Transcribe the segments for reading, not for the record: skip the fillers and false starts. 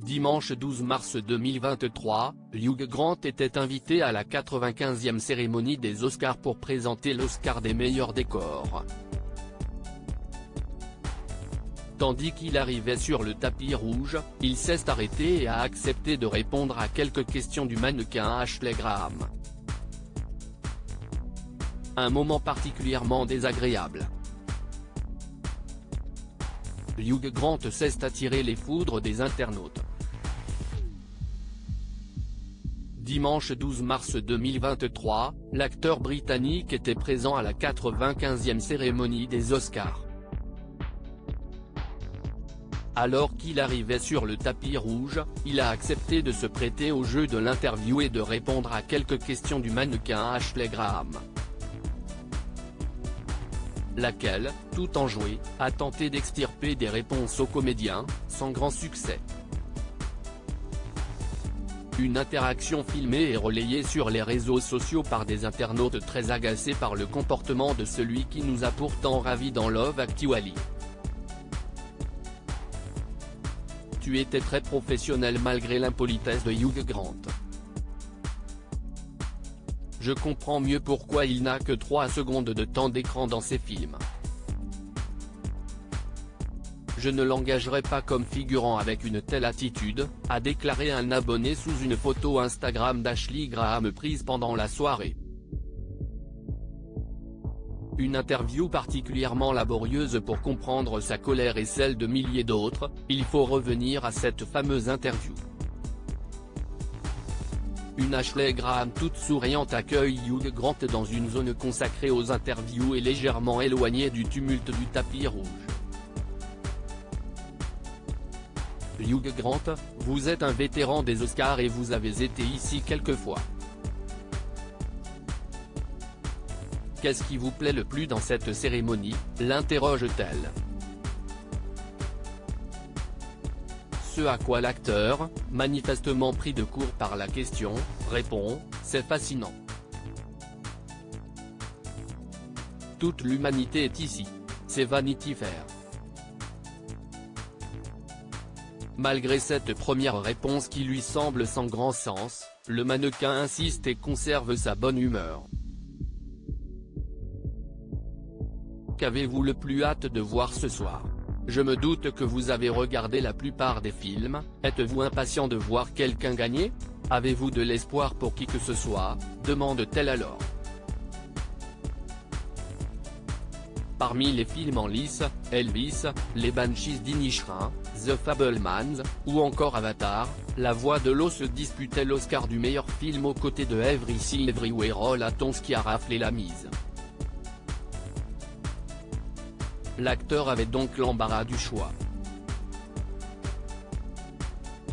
Dimanche 12 mars 2023, Hugh Grant était invité à la 95e cérémonie des Oscars pour présenter l'Oscar des meilleurs décors. Tandis qu'il arrivait sur le tapis rouge, il s'est arrêté et a accepté de répondre à quelques questions du mannequin Ashley Graham. Un moment particulièrement désagréable. Hugh Grant s'est attiré les foudres des internautes. Dimanche 12 mars 2023, l'acteur britannique était présent à la 95e cérémonie des Oscars. Alors qu'il arrivait sur le tapis rouge, il a accepté de se prêter au jeu de l'interview et de répondre à quelques questions du mannequin Ashley Graham. Laquelle, tout enjouée, a tenté d'extirper des réponses au comédien, sans grand succès. Une interaction filmée et relayée sur les réseaux sociaux par des internautes très agacés par le comportement de celui qui nous a pourtant ravis dans Love Actually. Tu étais très professionnel malgré l'impolitesse de Hugh Grant. Je comprends mieux pourquoi il n'a que 3 secondes de temps d'écran dans ses films. Je ne l'engagerai pas comme figurant avec une telle attitude, a déclaré un abonné sous une photo Instagram d'Ashley Graham prise pendant la soirée. Une interview particulièrement laborieuse pour comprendre sa colère et celle de milliers d'autres, il faut revenir à cette fameuse interview. Une Ashley Graham toute souriante accueille Hugh Grant dans une zone consacrée aux interviews et légèrement éloignée du tumulte du tapis rouge. Hugh Grant, vous êtes un vétéran des Oscars et vous avez été ici quelques fois. Qu'est-ce qui vous plaît le plus dans cette cérémonie, l'interroge-t-elle. Ce à quoi l'acteur, manifestement pris de court par la question, répond, c'est fascinant. Toute l'humanité est ici. C'est Vanity Fair. Malgré cette première réponse qui lui semble sans grand sens, le mannequin insiste et conserve sa bonne humeur. Qu'avez-vous le plus hâte de voir ce soir? Je me doute que vous avez regardé la plupart des films, êtes-vous impatient de voir quelqu'un gagner? Avez-vous de l'espoir pour qui que ce soit, demande-t-elle alors. Parmi les films en lice, Elvis, Les Banshees d'Inisherin, The Fabelmans, ou encore Avatar, la voix de l'eau se disputait l'Oscar du meilleur film aux côtés de Everything Everywhere All at Once qui a raflé la mise. L'acteur avait donc l'embarras du choix.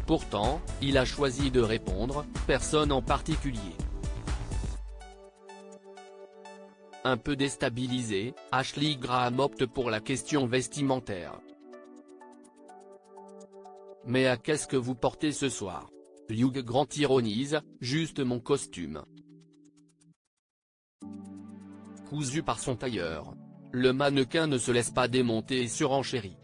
Pourtant, il a choisi de répondre, personne en particulier. Un peu déstabilisé, Ashley Graham opte pour la question vestimentaire. Mais à qu'est-ce que vous portez ce soir? Hugh Grant ironise, juste mon costume. Cousu par son tailleur. Le mannequin ne se laisse pas démonter et surenchérit.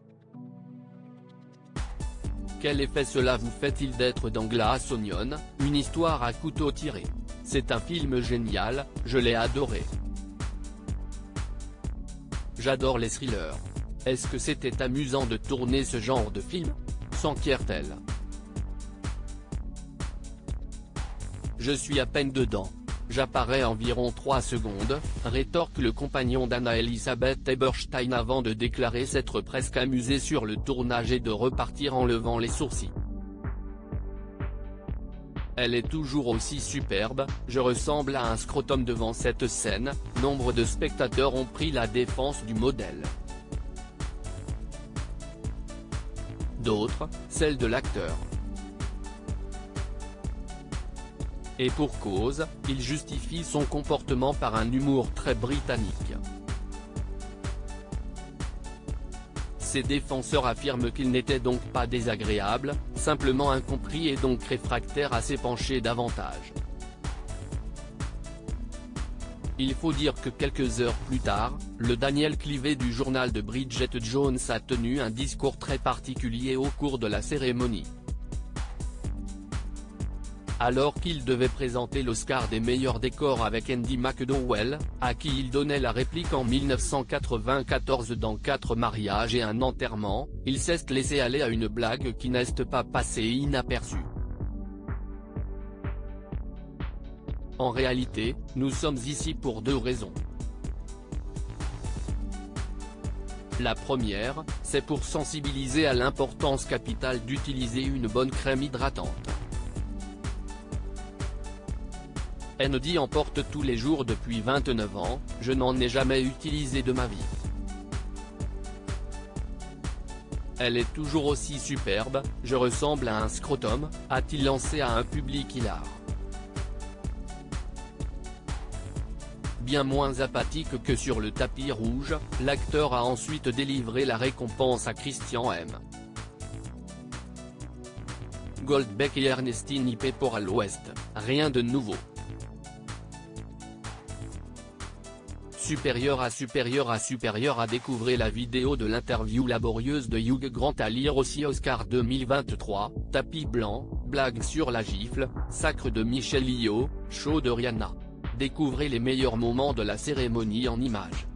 Quel effet cela vous fait-il d'être dans Glass Onion, une histoire à couteau tiré? C'est un film génial, je l'ai adoré. J'adore les thrillers. Est-ce que c'était amusant de tourner ce genre de film? S'enquiert-elle. Je suis à peine dedans. J'apparais environ 3 secondes, rétorque le compagnon d'Anna-Elisabeth Eberstein avant de déclarer s'être presque amusé sur le tournage et de repartir en levant les sourcils. Elle est toujours aussi superbe, je ressemble à un scrotum devant cette scène, nombre de spectateurs ont pris la défense du modèle. D'autres, celle de l'acteur. Et pour cause, il justifie son comportement par un humour très britannique. Ses défenseurs affirment qu'il n'était donc pas désagréable, simplement incompris et donc réfractaire à s'épancher davantage. Il faut dire que quelques heures plus tard, le Daniel Clivet du journal de Bridget Jones a tenu un discours très particulier au cours de la cérémonie. Alors qu'il devait présenter l'Oscar des meilleurs décors avec Andy McDowell, à qui il donnait la réplique en 1994 dans 4 mariages et un enterrement, il s'est laissé aller à une blague qui n'est pas passée inaperçue. En réalité, nous sommes ici pour 2 raisons. La première, c'est pour sensibiliser à l'importance capitale d'utiliser une bonne crème hydratante. Andy en porte tous les jours depuis 29 ans, je n'en ai jamais utilisé de ma vie. Elle est toujours aussi superbe, je ressemble à un scrotum, a-t-il lancé à un public hilar. Bien moins apathique que sur le tapis rouge, l'acteur a ensuite délivré la récompense à Christian M. Goldbeck et Ernestine Ipe pour À l'Ouest, rien de nouveau. Supérieur à découvrir la vidéo de l'interview laborieuse de Hugh Grant à lire aussi Oscar 2023, tapis blanc, blague sur la gifle, sacre de Michelle Yeoh, show de Rihanna. Découvrez les meilleurs moments de la cérémonie en images.